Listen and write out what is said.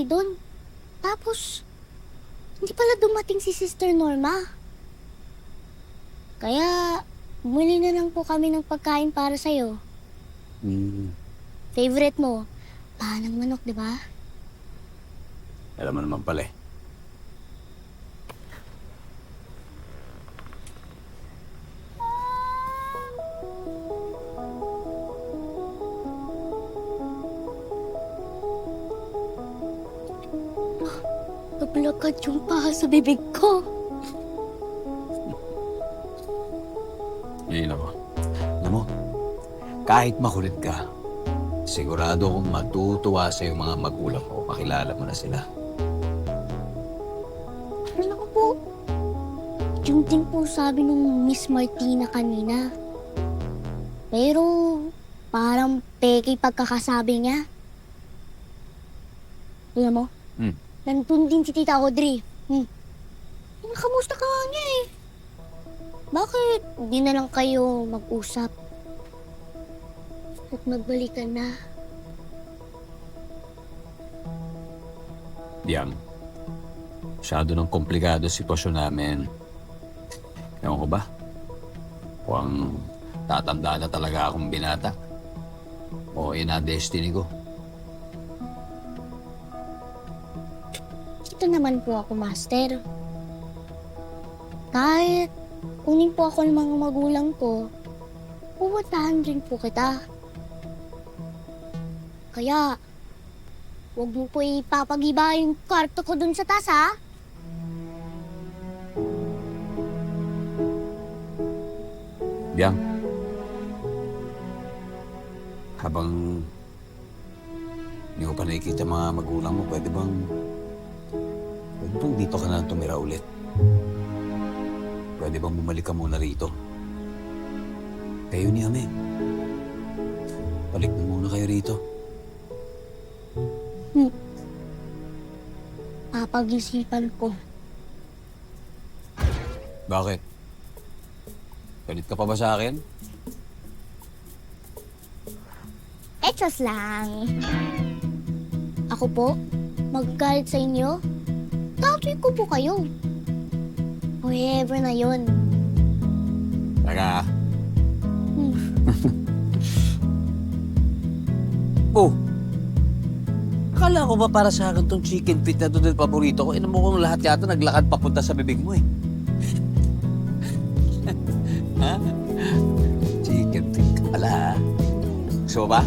doon. Tapos, hindi pala dumating si Sister Norma. Kaya, bumili na lang po kami ng pagkain para sa'yo. Favorite mo, paanang manok, di ba? Alam mo naman pala eh. Naglakad yung paha sa bibig ko. Yun ako. Alam mo, kahit makulit ka, sigurado kong matutuwa sa yung mga magulang ko. Makilala mo na sila. Ano ko po? Yung din po sabi nung Miss Martina kanina. Pero, parang peke pagkakasabi niya. Alam mo? Nandun din si Tita Audrey. Nakamusta ka nga niya eh. Bakit di na lang kayo mag-usap? At magbalikan na. Yang, masyado ng komplikado sitwasyon namin. Ewan ko ba? Kung tatanda na talaga akong binata. O ina-destiny ko. Ito naman po ako, Master. Kahit kunin po ako ng mga magulang ko, pupuntahan rin po kita. Kaya, huwag mo po ipapagiba yung kwarto ko dun sa taas, ha? Yang, habang hindi ko pa nakikita mga magulang mo, pwede bang dito ka na tumira ulit? Pwede bang bumalik ka muna rito? Kayo ni Ame. Balik na muna kayo rito. Papag-isipan ko. Bakit? Galit ka pa ba sa akin? Etos lang. Ako po, magagalit sa inyo? Tawagin ko po kayo. Forever na yon. Taka. Oh! Akala ko ba para sa akin tong chicken feet na doon paborito ko? Inom mo kong lahat yata naglakad papunta sa bibig mo eh. Ha? Chicken feet ka pala ha? Gusto mo ba?